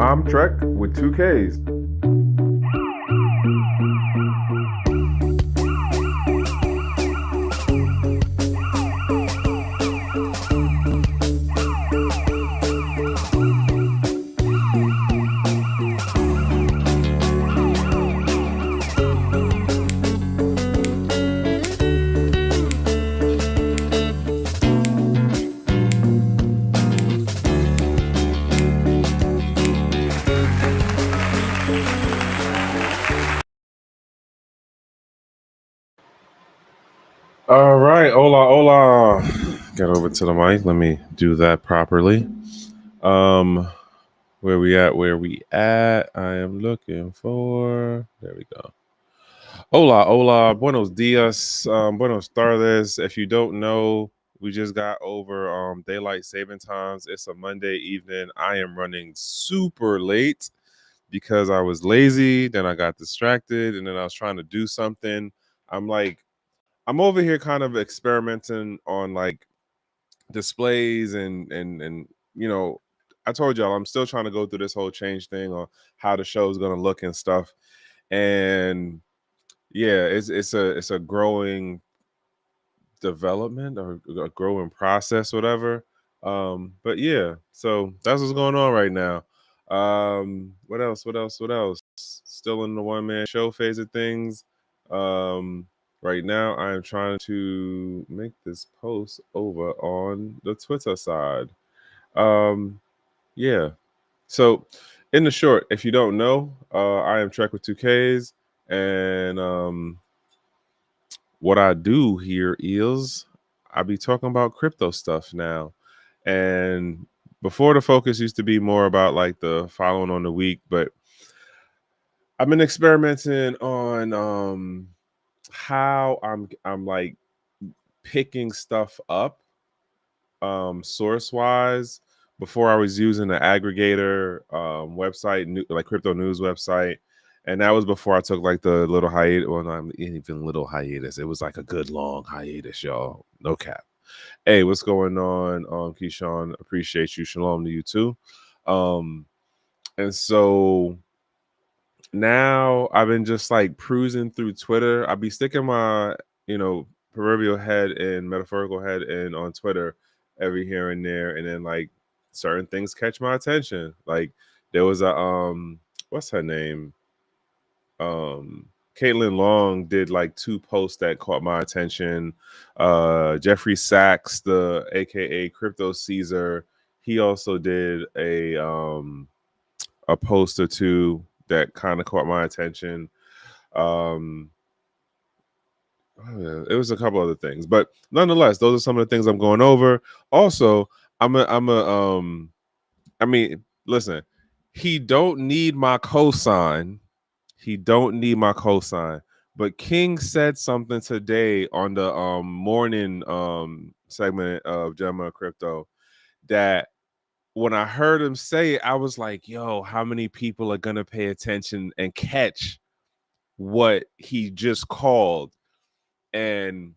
I'm Trek with 2Ks. All right, hola, hola. Get over to the mic. Let me do that properly. Where we at? Where we at? I am looking for. There we go. Hola, hola. Buenos dias. Buenos tardes. If you don't know, we just got over daylight saving times. It's a Monday evening. I am running super late because I was lazy. Then I got distracted, and then I was trying to do something. I'm over here kind of experimenting on like displays and I told y'all I'm still trying to go through this whole change thing on how the show is going to look and stuff. And yeah, it's a growing development or a growing process, whatever. But yeah, so that's what's going on right now. What else? What else? What else? Still in the one man show phase of things. Right now, I am trying to make this post over on the Twitter side. Yeah. So, in the short, if you don't know, I am Trek with 2Ks, and what I do here is I be talking about crypto stuff now. And before, the focus used to be more about like the following on the week, but I've been experimenting on how I'm like picking stuff up source wise. Before, I was using the aggregator website, like crypto news website, and that was before I took like the little hiatus. Well, not even little hiatus. It was like a good long hiatus, y'all. No cap. Hey, what's going on, Keyshawn? Appreciate you. Shalom to you too. And so now I've been just like cruising through Twitter. I'll be sticking my, proverbial head and metaphorical head in on Twitter every here and there, and then like certain things catch my attention. Like there was a what's her name? Caitlin Long did like 2 posts that caught my attention. Jeffrey Sachs, the AKA Crypto Caesar, he also did a post or 2 that kind of caught my attention. It was a couple other things, but nonetheless, those are some of the things I'm going over. Also, I mean, listen, he don't need my cosign. He don't need my cosign. But King said something today on the morning segment of Gemma Crypto that when I heard him say it, I was like, yo, how many people are gonna pay attention and catch what he just called? And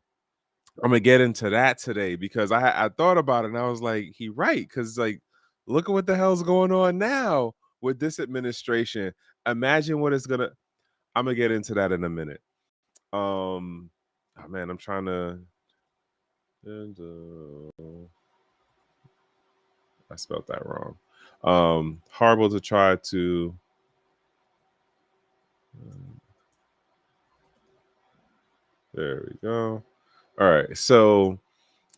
I'm gonna get into that today because I thought about it and I was like, he right, because like look at what the hell's going on now with this administration. Imagine what it's gonna. I'm gonna get into that in a minute. Oh man, I'm trying to. I spelled that wrong. Horrible to try to. There we go. All right, so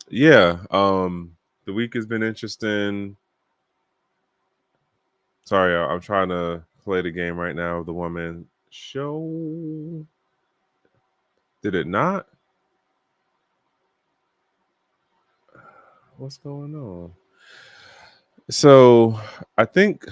yeah, the week has been interesting. Sorry, I'm trying to play the game right now. The woman show. Did it not? What's going on? So I think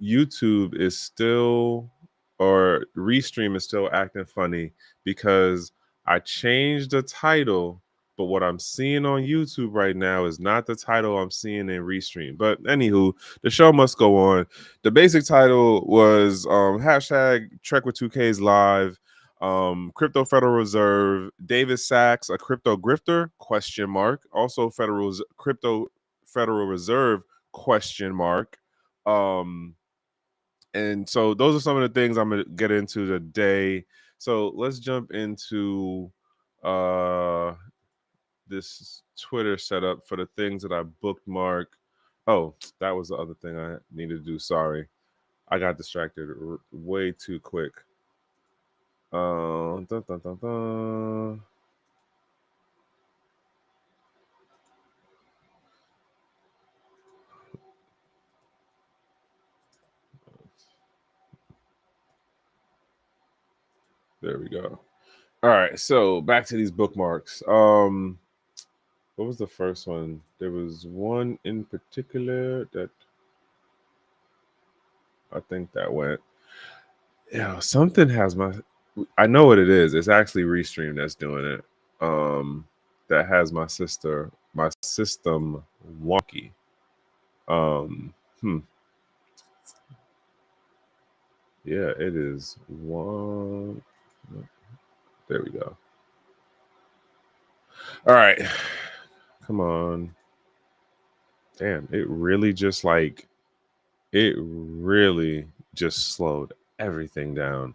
YouTube is still, or Restream is still acting funny because I changed the title, but what I'm seeing on YouTube right now is not the title I'm seeing in Restream. But anywho, the show must go on. The basic title was hashtag Trek with 2Ks live. Crypto Federal Reserve, David Sachs, a crypto grifter? Question mark. Also, crypto Federal Reserve? Question mark. And so those are some of the things I'm gonna get into today. So let's jump into this Twitter setup for the things that I bookmark. Oh, that was the other thing I needed to do. Sorry, I got distracted way too quick. Dun, dun, dun, dun. There we go. All right, so back to these bookmarks. What was the first one? There was one in particular that I think that went. Yeah, something has my. I know what it is. It's actually Restream that's doing it. That has my system wonky. Um, hmm. Yeah, it is one. There we go. All right, come on. Damn, it really just like it really just slowed everything down.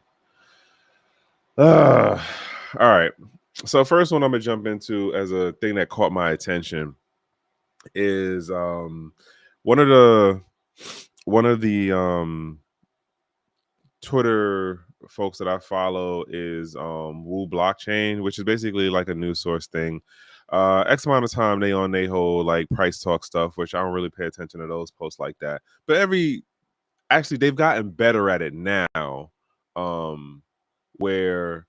All right. So first one I'm gonna jump into as a thing that caught my attention is one of the one of the Twitter folks that I follow is Woo Blockchain, which is basically like a news source thing. X amount of time they on they whole like price talk stuff, which I don't really pay attention to those posts like that. But actually they've gotten better at it now, where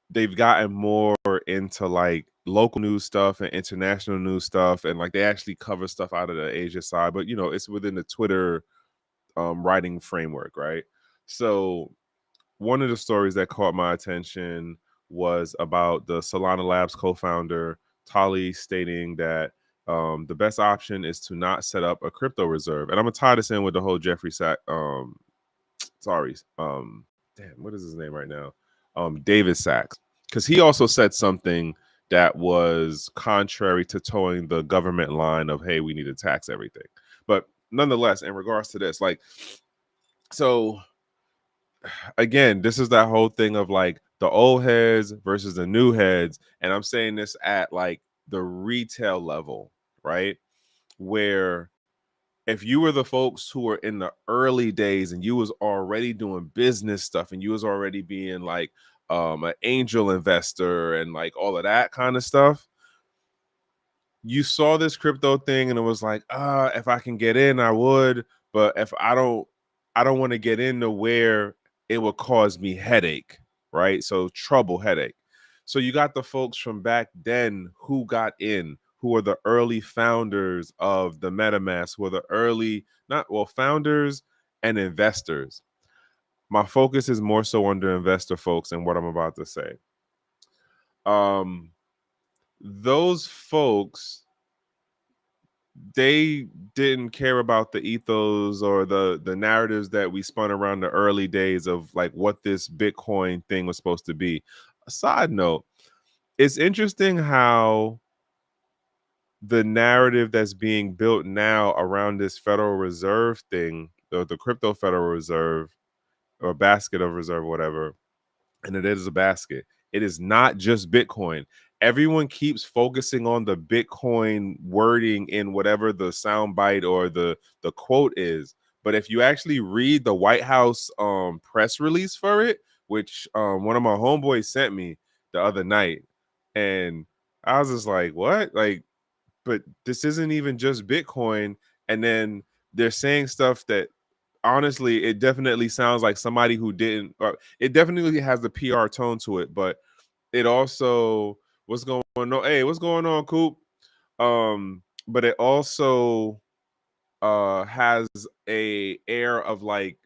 they've gotten more into like local news stuff and international news stuff, and like they actually cover stuff out of the Asia side, but it's within the Twitter writing framework, right? So one of the stories that caught my attention was about the Solana Labs co-founder Tali stating that the best option is to not set up a crypto reserve. And I'm gonna tie this in with the whole Jeffrey Sack. Sorry, damn, what is his name right now? David Sachs, because he also said something that was contrary to towing the government line of, hey, we need to tax everything. But nonetheless, in regards to this, like, so again, this is that whole thing of like the old heads versus the new heads. And I'm saying this at like the retail level, right? Where if you were the folks who were in the early days and you was already doing business stuff and you was already being like an angel investor and like all of that kind of stuff, you saw this crypto thing and it was like, if I can get in, I would. But if I don't want to get into where it would cause me headache, right? So trouble, headache. So you got the folks from back then who got in, who are the early founders of the MetaMask, who are the early, founders and investors. My focus is more so on the investor folks and what I'm about to say. Those folks, they didn't care about the ethos or the narratives that we spun around the early days of like what this Bitcoin thing was supposed to be. A side note, it's interesting how the narrative that's being built now around this Federal Reserve thing, the crypto Federal Reserve or basket of reserve, whatever, and it is a basket. It is not just Bitcoin. Everyone keeps focusing on the Bitcoin wording in whatever the soundbite or the quote is. But if you actually read the White House press release for it, which one of my homeboys sent me the other night, and I was just like, what? Like, but this isn't even just Bitcoin. And then they're saying stuff that honestly, it definitely sounds like somebody who didn't, or it definitely has the PR tone to it, but it also, what's going on? Hey, what's going on, Coop? But it also has a air of like,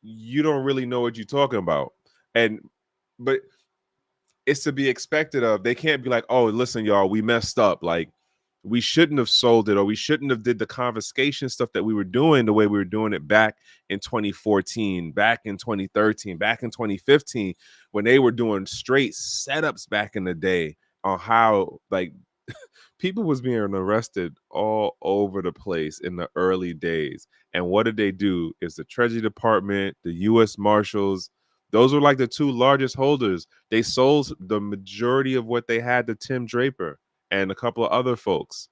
you don't really know what you're talking about. But it's to be expected of. They can't be like, oh, listen, y'all, we messed up. Like, we shouldn't have sold it, or we shouldn't have did the confiscation stuff that we were doing the way we were doing it back in 2014, back in 2013, back in 2015, when they were doing straight setups back in the day on how, like, people was being arrested all over the place in the early days. And what did they do? Is the Treasury Department, the U.S. Marshals, those were like the two largest holders. They sold the majority of what they had to Tim Draper and a couple of other folks.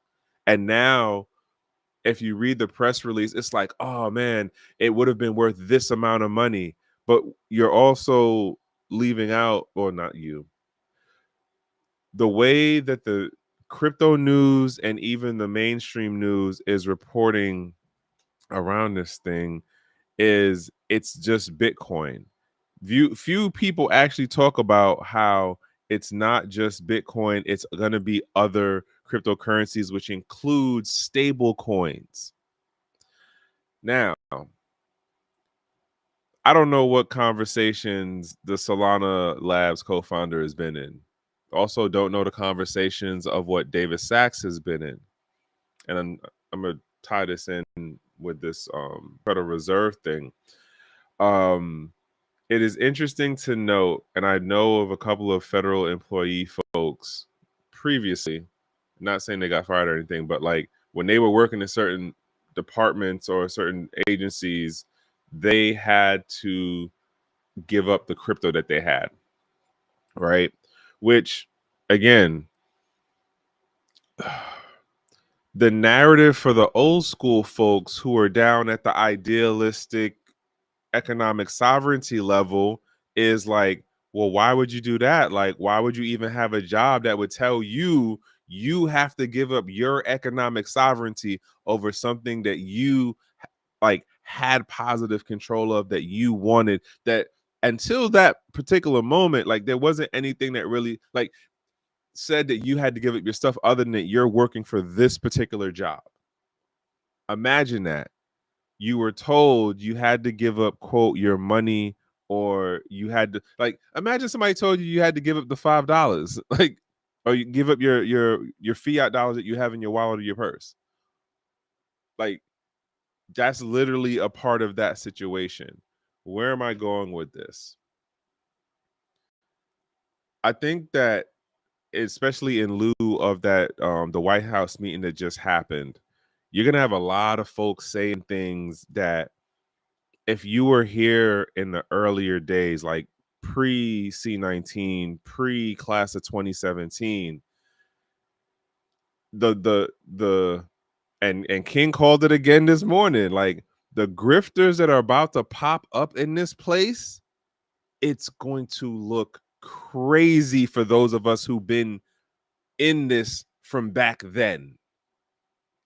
And now, if you read the press release, it's like, oh man, it would have been worth this amount of money. But you're also leaving out, or not you, the way that the crypto news and even the mainstream news is reporting around this thing is it's just Bitcoin. Few people actually talk about how it's not just Bitcoin, it's going to be other cryptocurrencies, which includes stable coins. Now, I don't know what conversations the Solana Labs co-founder has been in. Also, don't know the conversations of what David Sachs has been in. And I'm gonna tie this in with this Federal Reserve thing. It is interesting to note, and I know of a couple of federal employee folks previously, not saying they got fired or anything, but like when they were working in certain departments or certain agencies, they had to give up the crypto that they had, right? Which, again, the narrative for the old school folks who are down at the idealistic economic sovereignty level is like, well, why would you do that? Like, why would you even have a job that would tell you you have to give up your economic sovereignty over something that you like had positive control of, that you wanted, that until that particular moment, like there wasn't anything that really like said that you had to give up your stuff other than that you're working for this particular job. Imagine that. You were told you had to give up, quote, your money, or you had to, like, imagine somebody told you you had to give up the $5, like, or you give up your fiat dollars that you have in your wallet or your purse. Like, that's literally a part of that situation. Where am I going with this? I think that, especially in lieu of that, the White House meeting that just happened, you're gonna have a lot of folks saying things that if you were here in the earlier days, like pre C19, pre class of 2017, the and King called it again this morning, like the grifters that are about to pop up in this place, it's going to look crazy for those of us who've been in this from back then.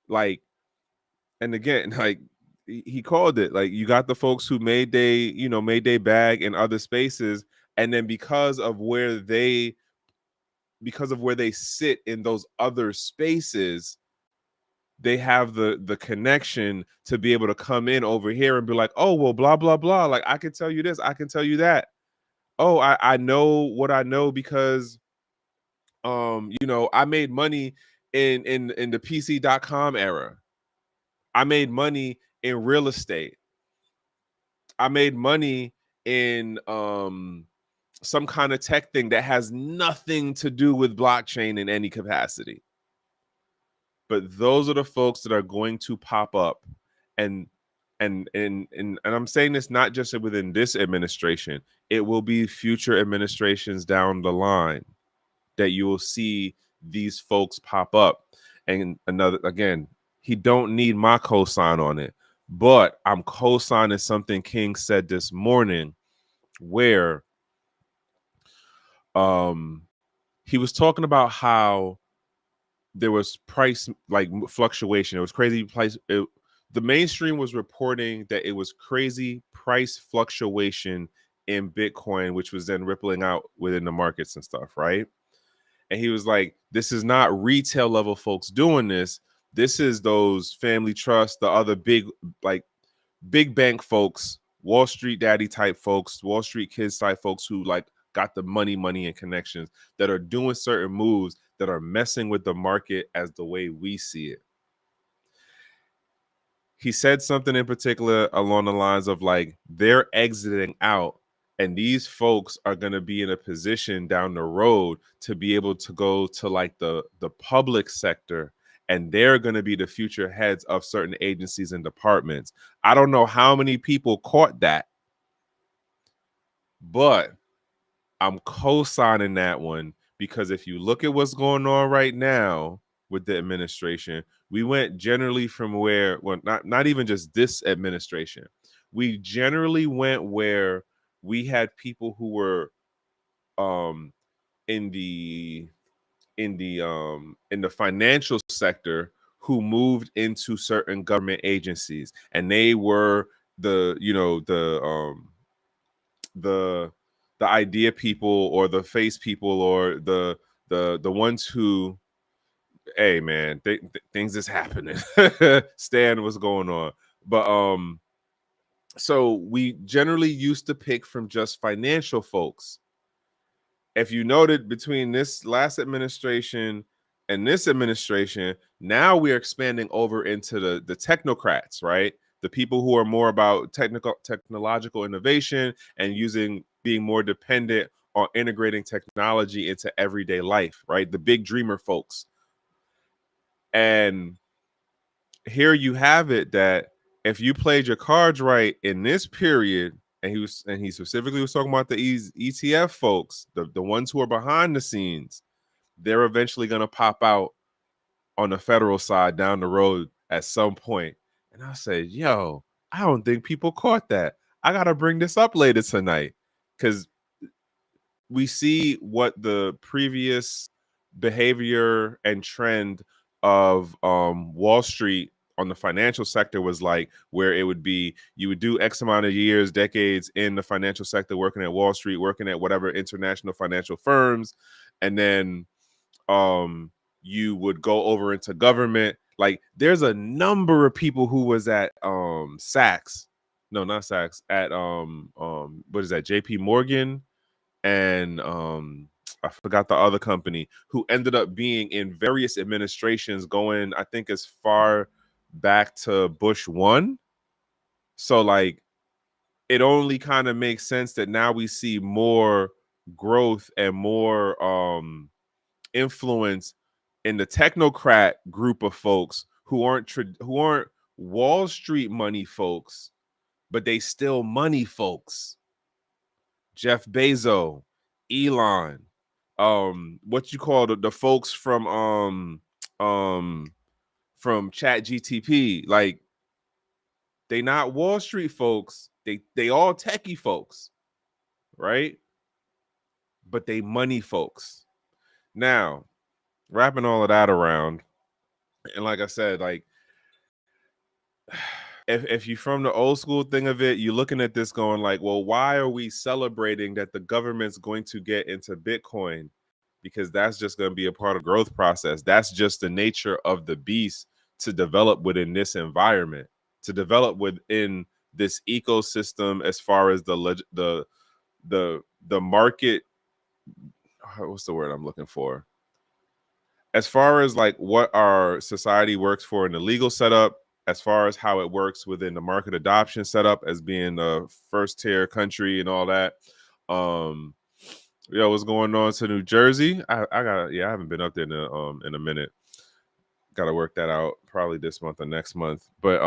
Like, and again, like he called it, like you got the folks who made they bag in other spaces, and then because of where they sit in those other spaces, they have the connection to be able to come in over here and be like, oh well, blah blah blah, like I can tell you this, I can tell you that. Oh, I know what I know because I made money in the PC.com era. I made money in real estate. I made money in some kind of tech thing that has nothing to do with blockchain in any capacity. But those are the folks that are going to pop up, and I'm saying this not just within this administration. It will be future administrations down the line that you will see these folks pop up. And another, again, he don't need my cosign on it, but I'm co-signing something King said this morning, where he was talking about how there was price like fluctuation. It was crazy price. The mainstream was reporting that it was crazy price fluctuation in Bitcoin, which was then rippling out within the markets and stuff, right? And he was like, this is not retail level folks doing this. This is those family trusts, the other big bank folks, Wall Street daddy type folks, Wall Street kids type folks who like got the money and connections that are doing certain moves that are messing with the market as the way we see it. He said something in particular along the lines of like, they're exiting out And these folks are going to be in a position down the road to be able to go to like the public sector, and they're going to be the future heads of certain agencies and departments. I don't know how many people caught that, but I'm co-signing that one, because if you look at what's going on right now with the administration, we went generally from where, well, not even just this administration, we generally went where we had people who were um in the in the financial sector who moved into certain government agencies, and they were the the the idea people, or the face people, or the ones who, hey man, things is happening. Stan, what's going on? But so we generally used to pick from just financial folks. If you noted, between this last administration and this administration, now we are expanding over into the technocrats, right? The people who are more about technological innovation and being more dependent on integrating technology into everyday life, right? The big dreamer folks. And here you have it, that if you played your cards right in this period, and he specifically was talking about the ETF folks, the ones who are behind the scenes, they're eventually going to pop out on the federal side down the road at some point. And I said, yo, I don't think people caught that. I got to bring this up later tonight, because we see what the previous behavior and trend of Wall Street on the financial sector was like, where it would be, you would do X amount of years, decades in the financial sector, working at Wall Street, working at whatever international financial firms, and then you would go over into government. Like, there's a number of people who was at Saks, no, not Saks, at what is that, JP Morgan, and I forgot the other company, who ended up being in various administrations, going, I think, as far back to Bush 1. So like, it only kind of makes sense that now we see more growth and more influence in the technocrat group of folks who aren't Wall Street money folks, but they still money folks. Jeff Bezos, Elon, what you call the folks from Chat GTP, like, they not Wall Street folks, they all techie folks, right? But they money folks. Now, wrapping all of that around, and like I said, like, if you're from the old school thing of it, you're looking at this going like, well, why are we celebrating that the government's going to get into Bitcoin? Because that's just going to be a part of growth process. That's just the nature of the beast, to develop within this environment, to develop within this ecosystem, as far as the market. What's the word I'm looking for? As far as like what our society works for in the legal setup, as far as how it works within the market adoption setup, as being a first tier country and all that. What's going on to New Jersey? I haven't been up there in a minute. Got to work that out, probably this month or next month. But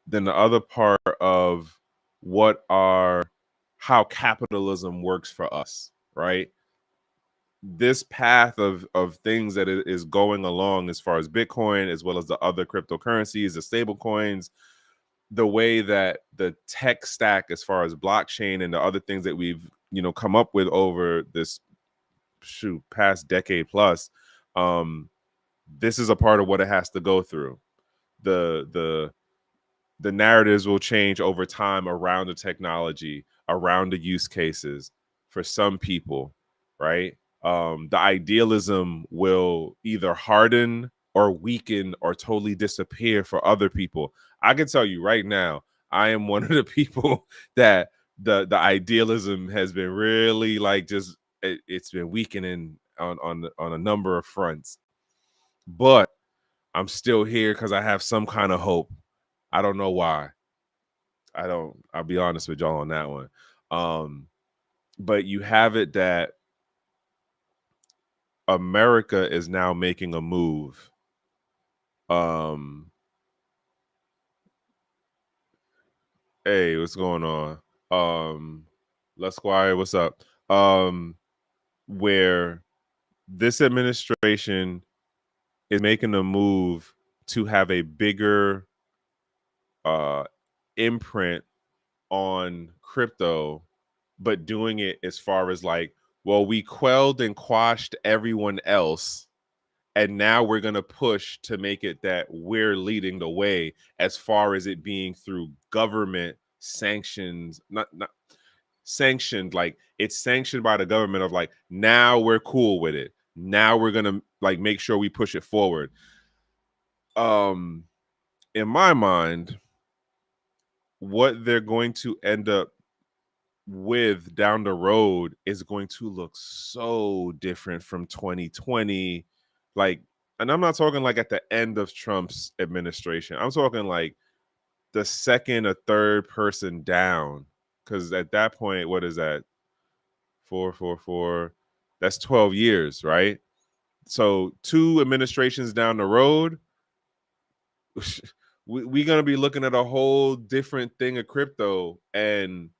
then the other part of how capitalism works for us, right? This path of things that it is going along, as far as Bitcoin, as well as the other cryptocurrencies, the stable coins, the way that the tech stack, as far as blockchain and the other things that we've come up with over this past decade plus, this is a part of what it has to go through. The narratives will change over time around the technology, around the use cases for some people, right? The idealism will either harden or weaken or totally disappear for other people. I can tell you right now, I am one of the people that the idealism has been really, like, just it's been weakening on a number of fronts. But I'm still here because I have some kind of hope. I don't know why. I'll be honest with y'all on that one. But you have it that America is now making a move. Hey, what's going on? Les Squire, what's up? Where this administration is making a move to have a bigger imprint on crypto, but doing it as far as like, well, we quelled and quashed everyone else, and now we're going to push to make it that we're leading the way as far as it being through government sanctions, not sanctioned, like it's sanctioned by the government of like, now we're cool with it. Now we're going to like make sure we push it forward. In my mind, what they're going to end up with down the road is going to look so different from 2020. Like, and I'm not talking like at the end of Trump's administration. I'm talking like the second or third person down. Because at that point, what is that? 444. That's 12 years, right? So 2 administrations down the road, we're going to be looking at a whole different thing of crypto. And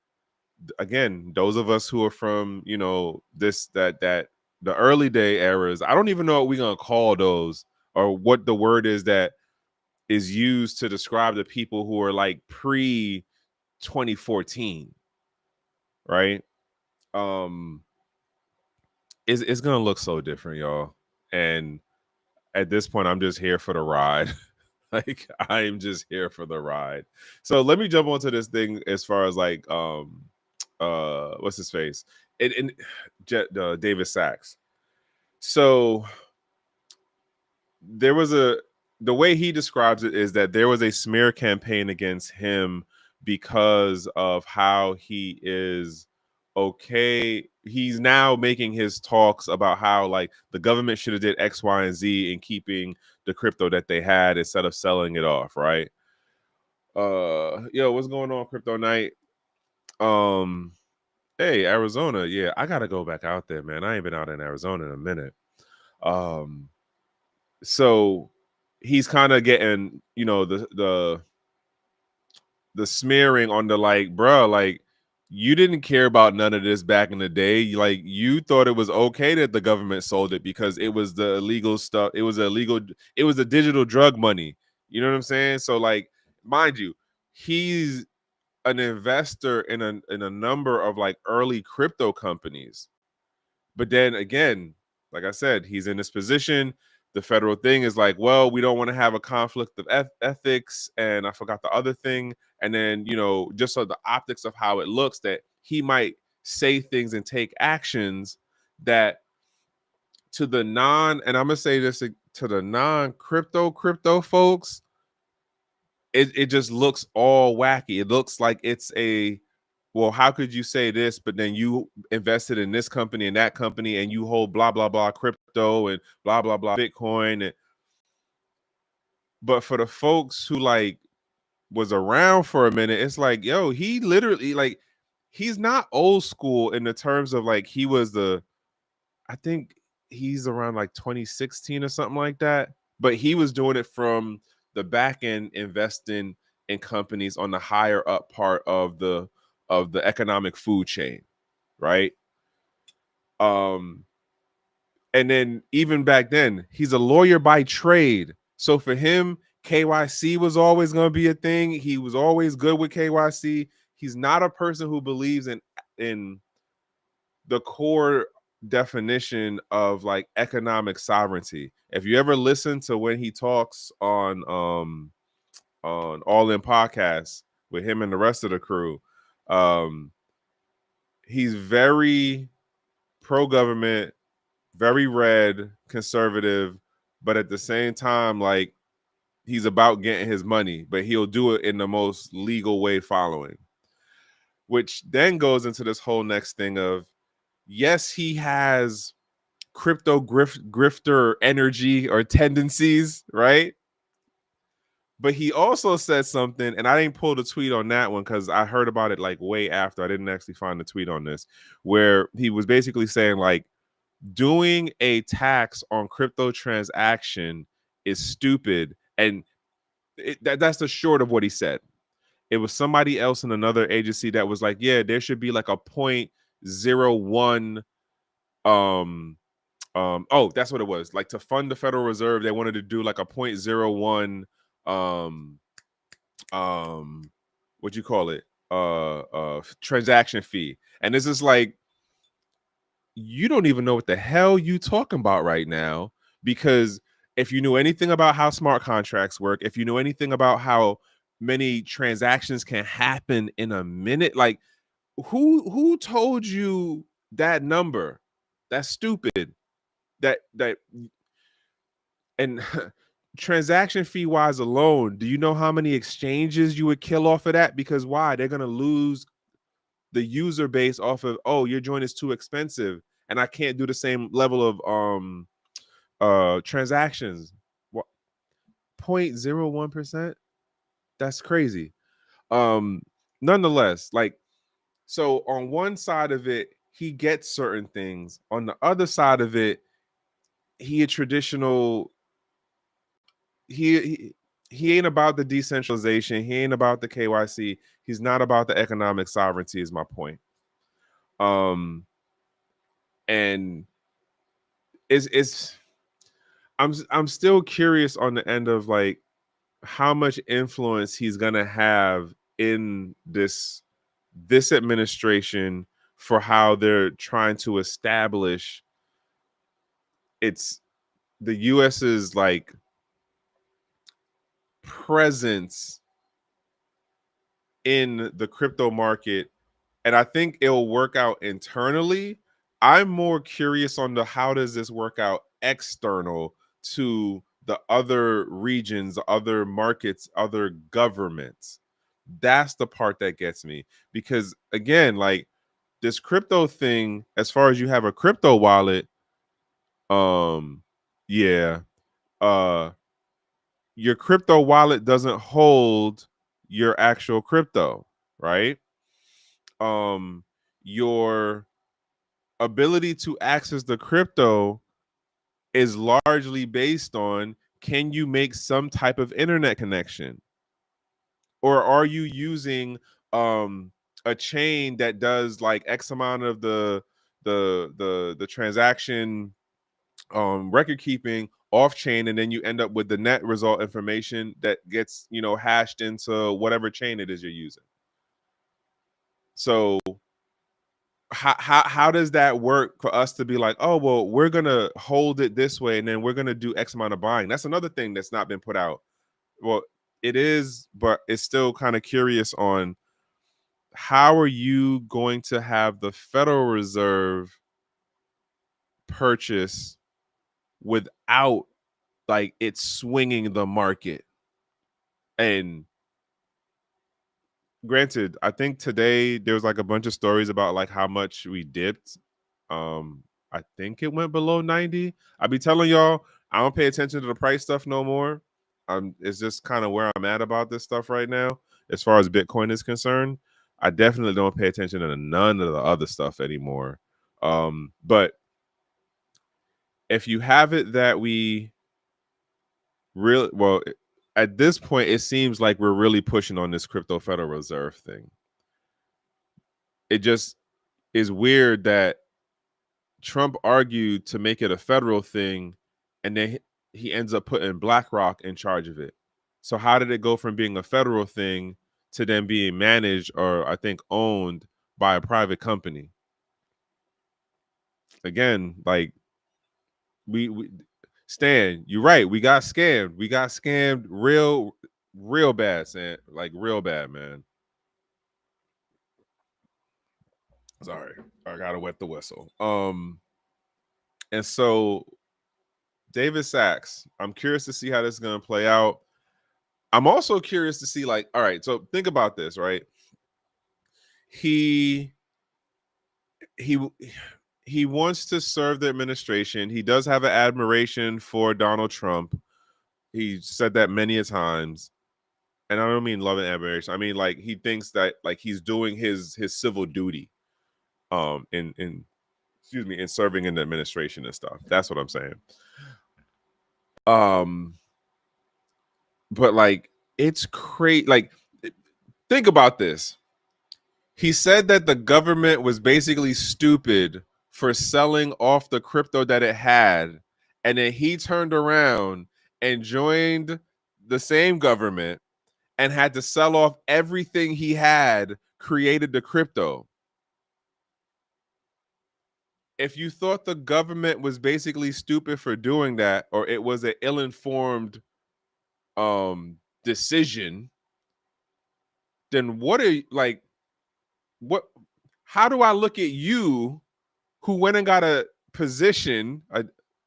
again, those of us who are from, you know, that the early day eras, I don't even know what we're gonna call those or what the word is that is used to describe the people who are like pre 2014, right? It's gonna look so different, y'all. And at this point, I'm just here for the ride. Like I'm just here for the ride. So let me jump onto this thing as far as like what's his face? David Sachs. So there was the way he describes it is that there was a smear campaign against him because of how he is okay. He's now making his talks about how like the government should have did X, Y, and Z in keeping the crypto that they had instead of selling it off, right? Yo, what's going on, Crypto Night? Hey, Arizona. Yeah, I gotta go back out there, man. I ain't been out in Arizona in a minute. So he's kind of getting, you know, the smearing on the like, bruh, like you didn't care about none of this back in the day. Like you thought it was okay that the government sold it because it was the illegal stuff. It was illegal. It was the digital drug money. You know what I'm saying? So like, mind you, he's an investor in a number of like early crypto companies. But then again, like I said, he's in this position. The federal thing is like, well, we don't want to have a conflict of ethics. And I forgot the other thing. And then, you know, just so the optics of how it looks that he might say things and take actions that to the and I'm going to say this to the crypto folks, it just looks all wacky. It looks like it's a, well, how could you say this, but then you invested in this company and that company and you hold blah, blah, blah crypto and blah, blah, blah Bitcoin. But for the folks who like was around for a minute, it's like, yo, he literally like, he's not old school in the terms of like, he was I think he's around like 2016 or something like that. But he was doing it from the back end, investing in companies on the higher up part of the economic food chain, right? And then even back then, he's a lawyer by trade. So for him, KYC was always going to be a thing. He was always good with KYC. He's not a person who believes in the core definition of like economic sovereignty. If you ever listen to when he talks on All In Podcasts with him and the rest of the crew, he's very pro-government, very red, conservative, but at the same time, like he's about getting his money, but he'll do it in the most legal way following. Which then goes into this whole next thing of, yes, he has crypto grifter energy or tendencies, right? But he also said something, and I didn't pull the tweet on that one because I heard about it like way after. I didn't actually find the tweet on this, where he was basically saying like doing a tax on crypto transaction is stupid, and that's the short of what he said. It was somebody else in another agency that was like, yeah, there should be like a 0.01 oh, that's what it was. Like to fund the Federal Reserve, they wanted to do like a 0.01 um what you call it? Transaction fee. And this is like, you don't even know what the hell you talking about right now, because if you knew anything about how smart contracts work, if you know anything about how many transactions can happen in a minute, like who told you that number? That's stupid. That and transaction fee wise alone, do you know how many exchanges you would kill off of that? Because why? They're gonna lose the user base off of, oh, your joint is too expensive and I can't do the same level of transactions. What 0.01%? That's crazy. Nonetheless, like, so on one side of it, he gets certain things. On the other side of it, he a traditional, he ain't about the decentralization, he ain't about the KYC, he's not about the economic sovereignty, is my point. And it's I'm still curious on the end of like how much influence he's gonna have in this administration for how they're trying to establish its the US's like presence in the crypto market. And I think it'll work out internally. I'm more curious on the how does this work out external to the other regions, other markets, other governments. That's the part that gets me, because again, like this crypto thing, as far as you have a crypto wallet, yeah, uh your crypto wallet doesn't hold your actual crypto, right? Your ability to access the crypto is largely based on, can you make some type of internet connection, or are you using a chain that does like X amount of the transaction record keeping off chain, and then you end up with the net result information that gets, you know, hashed into whatever chain it is you're using. So how does that work for us to be like, oh well, we're gonna hold it this way and then we're gonna do X amount of buying? That's another thing that's not been put out. Well, it is, but it's still kind of curious on how are you going to have the Federal Reserve purchase without like it swinging the market. And granted, I think today there was like a bunch of stories about like how much we dipped. I think it went below 90. I be telling y'all, I don't pay attention to the price stuff no more. It's just kind of where I'm at about this stuff right now. As far as Bitcoin is concerned, I definitely don't pay attention to none of the other stuff anymore. But if you have it that we really, well, at this point, it seems like we're really pushing on this crypto Federal Reserve thing. It just is weird that Trump argued to make it a federal thing, and then he ends up putting BlackRock in charge of it. So how did it go from being a federal thing to then being managed, or I think owned, by a private company? Again, like we Stan, you're right. We got scammed. We got scammed real bad, Stan. Like real bad, man. Sorry, I gotta wet the whistle. And so David Sachs, I'm curious to see how this is gonna play out. I'm also curious to see, like, all right, so think about this, right? He he he wants to serve the administration. He does have an admiration for Donald Trump. He said that many a times. and I don't mean love and admiration. I mean like he thinks that like he's doing his civil duty, in excuse me, in serving in the administration and stuff. That's what I'm saying. Um, but like it's crazy. Like think about this. He said that the government was basically stupid for selling off the crypto that it had, and then he turned around and joined the same government and had to sell off everything he had created the crypto. If you thought the government was basically stupid for doing that, or it was an ill-informed decision, then what are you like what how do I look at you who went and got a position?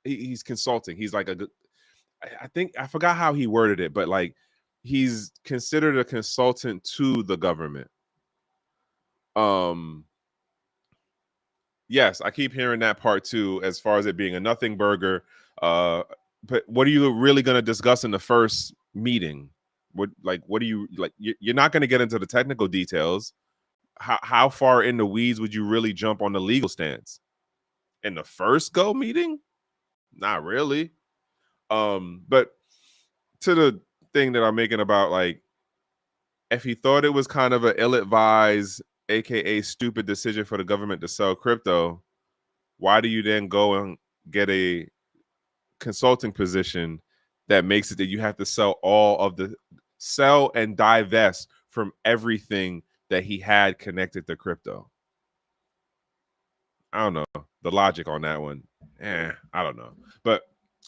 He's consulting. He's like I think I forgot how he worded it, but like he's considered a consultant to the government. Um, yes, I keep hearing that part too, as far as it being a nothing burger. But what are you really going to discuss in the first meeting? What do you like? You're not going to get into the technical details. How far in the weeds would you really jump on the legal stance in the first go meeting? Not really. But to the thing that I'm making about like if he thought it was kind of an ill-advised, aka stupid decision for the government to sell crypto, why do you then go and get a consulting position that makes it that you have to sell and divest from everything that he had connected to crypto? I don't know the logic on that one. I don't know. But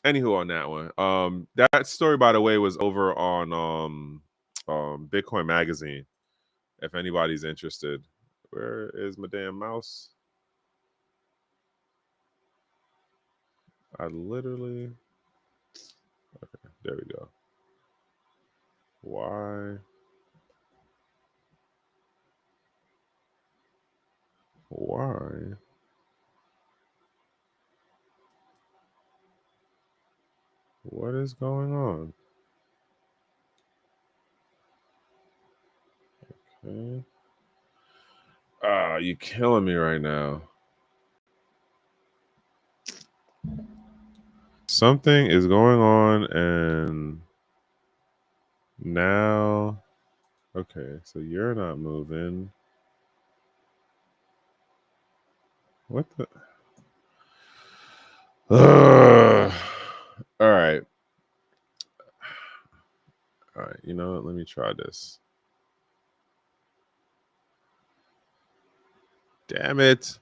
anywho, on that one, that story, by the way, was over on Bitcoin Magazine. If anybody's interested, where is my damn mouse? I literally. Okay, there we go. Why? Why? What is going on? Okay. Ah, you killing me right now. Something is going on, and now, okay, so you're not moving. What the? Ugh. All right. All right. You know what? Let me try this. Damn it.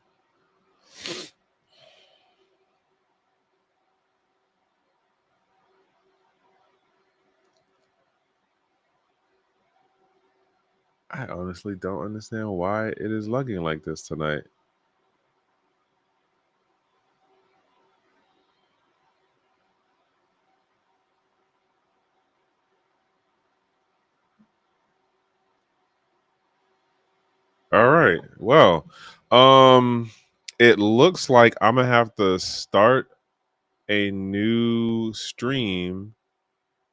I honestly don't understand why it is lugging like this tonight. All right. Well, it looks like I'm gonna have to start a new stream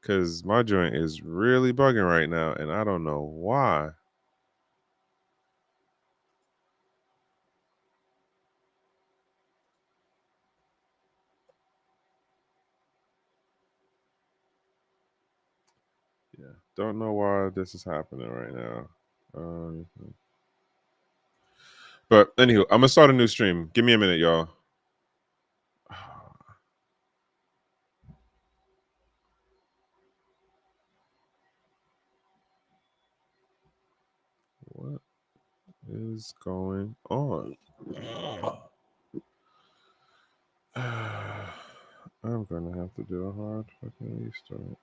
because my joint is really bugging right now, and I don't know why. Yeah, don't know why this is happening right now. But anywho, I'm gonna start a new stream. Give me a minute, y'all. What is going on? I'm gonna have to do a hard fucking restart.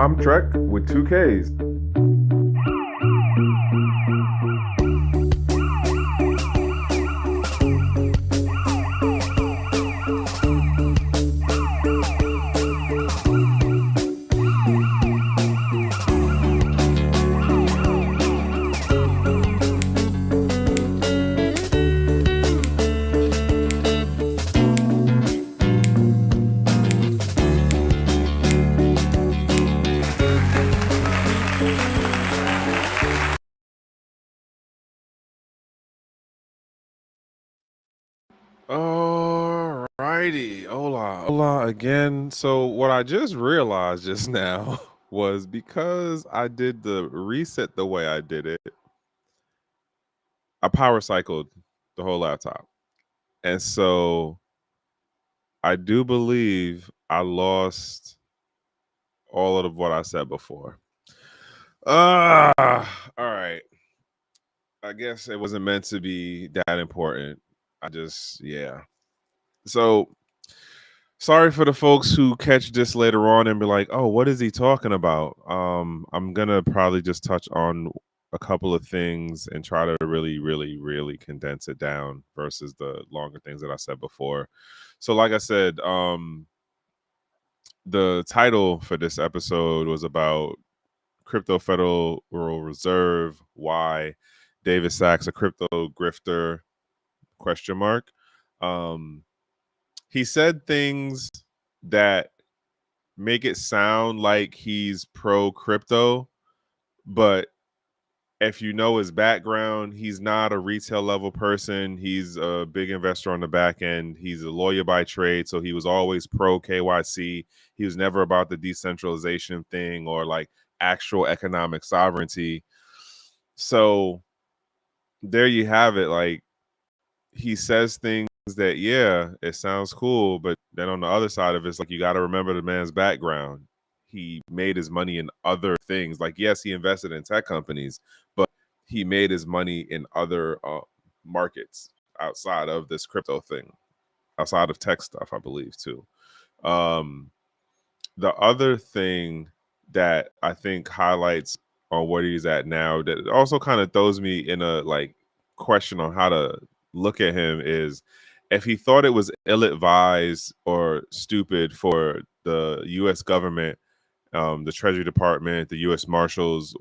I'm Trek with 2Ks. Alrighty, hola again. So what I just realized just now was because I did the reset the way I did it, I power cycled the whole laptop. And so I do believe I lost all of what I said before. All right. I guess it wasn't meant to be that important. Yeah. So sorry for the folks who catch this later on and be like, "Oh, what is he talking about?" I'm gonna probably just touch on a couple of things and try to really, really, really condense it down versus the longer things that I said before. So, like I said, the title for this episode was about crypto Federal Reserve. Why David Sachs a crypto grifter? Question mark. He said things that make it sound like he's pro crypto, but if you know his background, he's not a retail level person. He's a big investor on the back end. He's a lawyer by trade, so he was always pro KYC. He was never about the decentralization thing or like actual economic sovereignty. So there you have it. Like, he says things that, yeah, it sounds cool, but then on the other side of it, it's like you got to remember the man's background. He made his money in other things. Like, yes, he invested in tech companies, but he made his money in other markets outside of this crypto thing, outside of tech stuff, I believe, too. The other thing that I think highlights on what he's at now, that also kind of throws me in a like question on how to look at him, is if he thought it was ill-advised or stupid for the U.S. government, the Treasury Department, the U.S. Marshals,